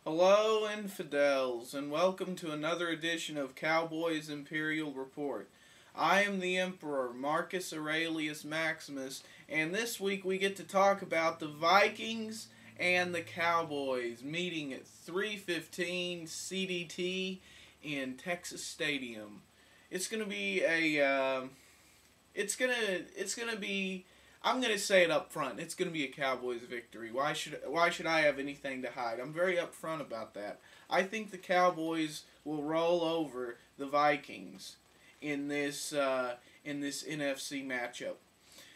Hello, infidels, and welcome to another edition of Cowboys Imperial Report. I am the Emperor, Marcus Aurelius Maximus, and this week we get to talk about the Vikings and the Cowboys meeting at 3:15 CDT in Texas Stadium. It's gonna be it's gonna be. I'm gonna say it up front. It's gonna be a Cowboys victory. Why should I have anything to hide? I'm very upfront about that. I think the Cowboys will roll over the Vikings in this NFC matchup.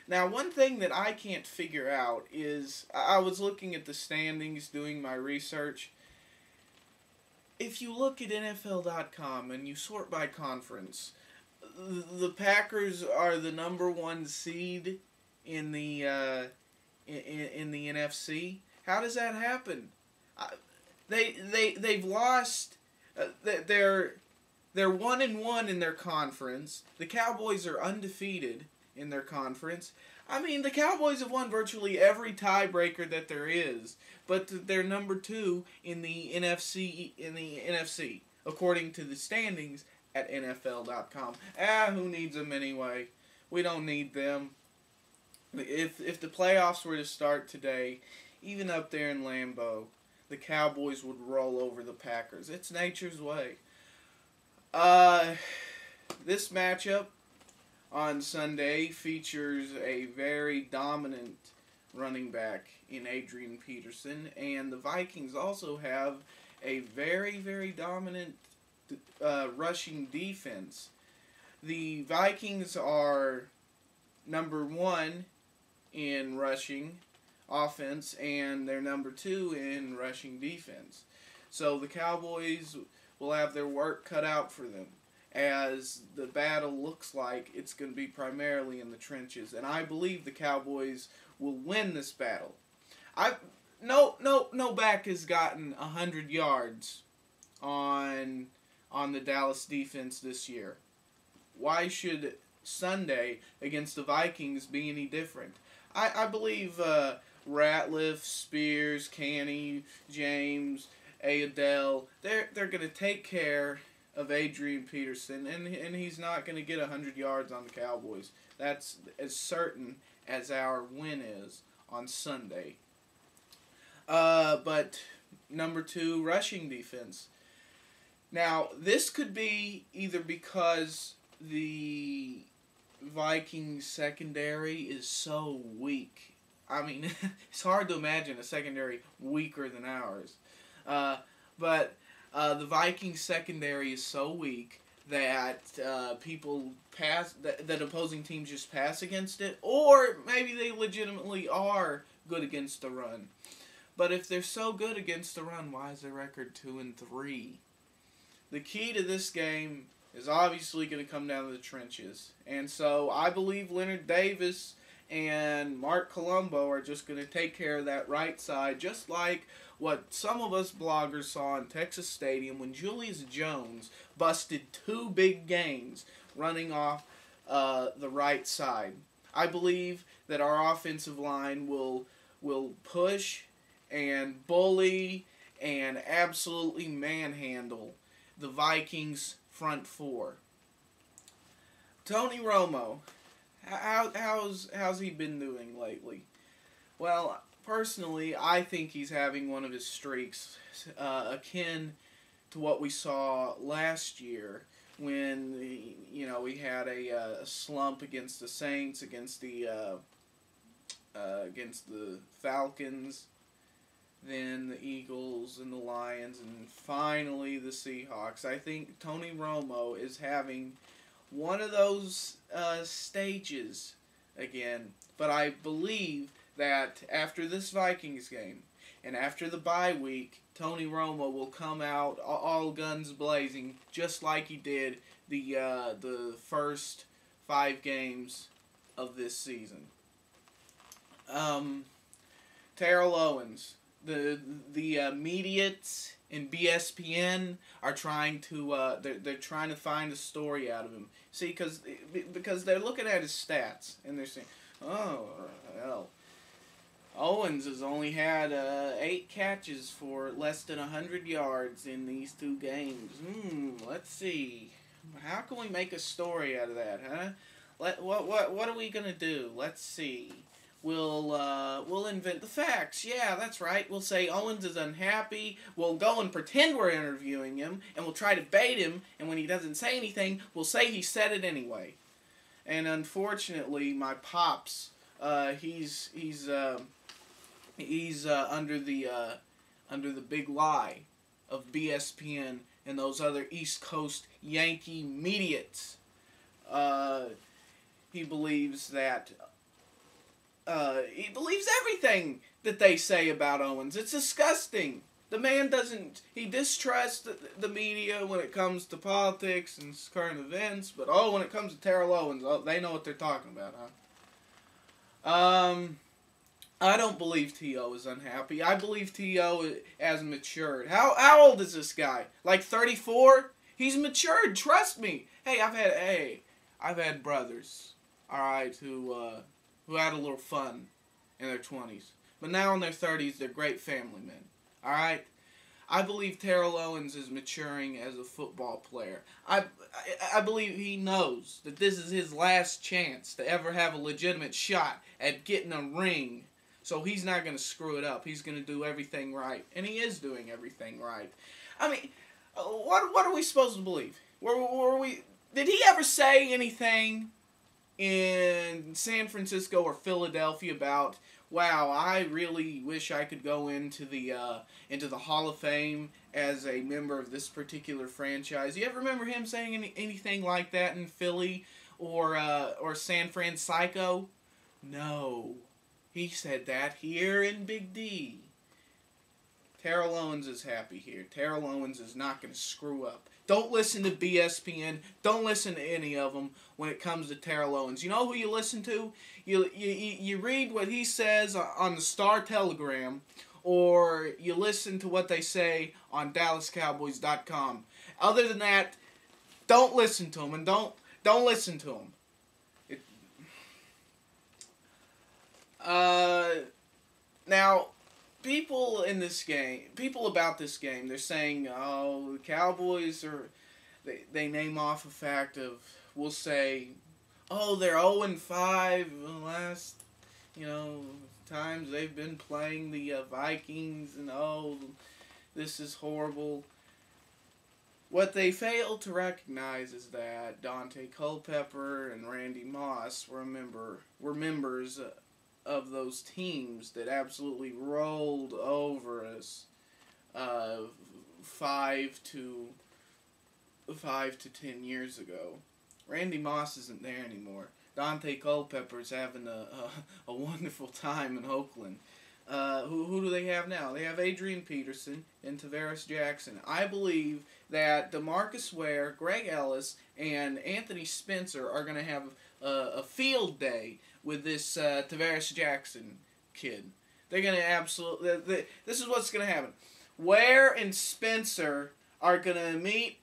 Now, one thing that I can't figure out is I was looking at the standings, doing my research. If you look at NFL.com and you sort by conference, the Packers are the number one seed in the NFC. How does that happen? They've lost. They're 1-1 in their conference. The Cowboys are undefeated in their conference. I mean, the Cowboys have won virtually every tiebreaker that there is, but they're number 2 in the NFC. According to the standings at NFL.com. Who needs them anyway? We don't need them. If the playoffs were to start today, even up there in Lambeau, the Cowboys would roll over the Packers. It's nature's way. This matchup on Sunday features a very dominant running back in Adrian Peterson, and the Vikings also have a very, very dominant rushing defense. The Vikings are number 1 in rushing offense, and they're number 2 in rushing defense. So the Cowboys will have their work cut out for them, as the battle looks like it's going to be primarily in the trenches. And I believe the Cowboys will win this battle. No back has gotten 100 yards on the Dallas defense this year. Why should Sunday against the Vikings be any different? I believe Ratliff, Spears, Canny, James, Adele, they're going to take care of Adrian Peterson, and he's not going to get 100 yards on the Cowboys. That's as certain as our win is on Sunday. But number 2, rushing defense. Now, this could be either because the Vikings secondary is so weak. I mean, it's hard to imagine a secondary weaker than ours. But the Vikings secondary is so weak that people pass, that opposing teams just pass against it, or maybe they legitimately are good against the run. But if they're so good against the run, why is their record 2-3? The key to this game is obviously going to come down to the trenches. And so I believe Leonard Davis and Mark Colombo are just going to take care of that right side, just like what some of us bloggers saw in Texas Stadium when Julius Jones busted 2 big gains running off the right side. I believe that our offensive line will push and bully and absolutely manhandle the Vikings front 4. Tony Romo, how's he been doing lately? Well, personally, I think he's having one of his streaks akin to what we saw last year when we had a slump against the Saints, against the Falcons, then the Eagles and the Lions, and finally the Seahawks. I think Tony Romo is having one of those stages again. But I believe that after this Vikings game and after the bye week, Tony Romo will come out all guns blazing, just like he did the first 5 games of this season. Terrell Owens. The mediates in BSPN are trying to they're trying to find a story out of him. See, because they're looking at his stats and they're saying, oh hell, Owens has only had 8 catches for less than 100 yards in these 2 games. Let's see. How can we make a story out of that, huh? What are we gonna do? Let's see. We'll invent the facts. Yeah, that's right. We'll say Owens is unhappy. We'll go and pretend we're interviewing him, and we'll try to bait him. And when he doesn't say anything, we'll say he said it anyway. And unfortunately, my pops, he's under the big lie of BSPN and those other East Coast Yankee mediates. He believes everything that they say about Owens. It's disgusting. The man he distrusts the media when it comes to politics and current events, but when it comes to Terrell Owens, they know what they're talking about, huh? I don't believe T.O. is unhappy. I believe T.O. has matured. How old is this guy? Like 34? He's matured, trust me. Hey, I've had brothers, alright, who had a little fun in their 20s. But now in their 30s, they're great family men. Alright? I believe Terrell Owens is maturing as a football player. I believe he knows that this is his last chance to ever have a legitimate shot at getting a ring. So he's not going to screw it up. He's going to do everything right. And he is doing everything right. I mean, what are we supposed to believe? Did he ever say anything in San Francisco or Philadelphia about, wow, I really wish I could go into the Hall of Fame as a member of this particular franchise? You ever remember him saying anything like that in Philly or San Francisco? No. He said that here in Big D. Terrell Owens is happy here. Terrell Owens is not going to screw up. Don't listen to BSPN. Don't listen to any of them when it comes to Terrell Owens. You know who you listen to? You read what he says on the Star Telegram, or you listen to what they say on DallasCowboys.com. Other than that, don't listen to them, and don't listen to them. Now, people about this game, they're saying, oh, the Cowboys they name off a fact of, we'll say, oh, they're 0-5 the last, times they've been playing the Vikings, and this is horrible. What they fail to recognize is that Dante Culpepper and Randy Moss were members of those teams that absolutely rolled over us 5 to 10 years ago. Randy Moss isn't there anymore. Dante Culpepper's having a wonderful time in Oakland. Who do they have now? They have Adrian Peterson and Tavares Jackson. I believe that DeMarcus Ware, Greg Ellis, and Anthony Spencer are going to have a field day with this Tavares Jackson kid. They're going to this is what's going to happen. Ware and Spencer are going to meet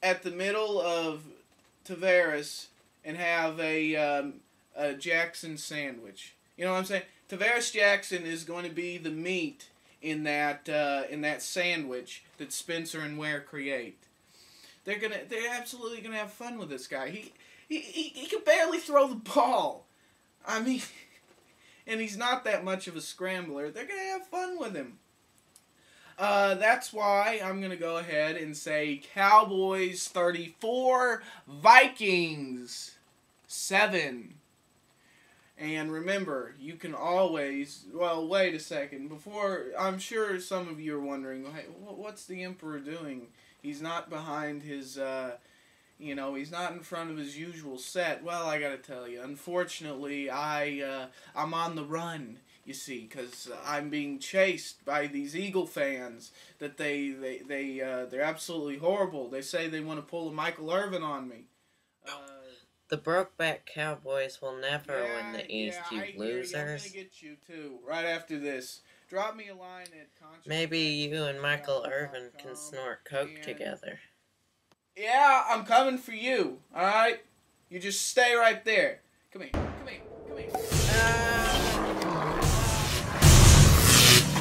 at the middle of Tavares and have a Jackson sandwich. You know what I'm saying? Tavares Jackson is going to be the meat in that sandwich that Spencer and Ware create. They're absolutely gonna have fun with this guy. He can barely throw the ball. I mean, and he's not that much of a scrambler. They're gonna have fun with him. That's why I'm gonna go ahead and say Cowboys 34, Vikings 7. And remember, you can always, well, wait a second, I'm sure some of you are wondering, hey, what's the Emperor doing? He's not behind his, he's not in front of his usual set. Well, I gotta tell you, unfortunately, I'm on the run, you see, because I'm being chased by these Eagle fans that they're absolutely horrible. They say they want to pull a Michael Irvin on me. The Brokeback Cowboys will never win the East, you losers. I'm going to get you, too, right after this. Drop me a line at... Maybe you and Michael Irvin can snort coke together. Yeah, I'm coming for you, alright? You just stay right there. Come here.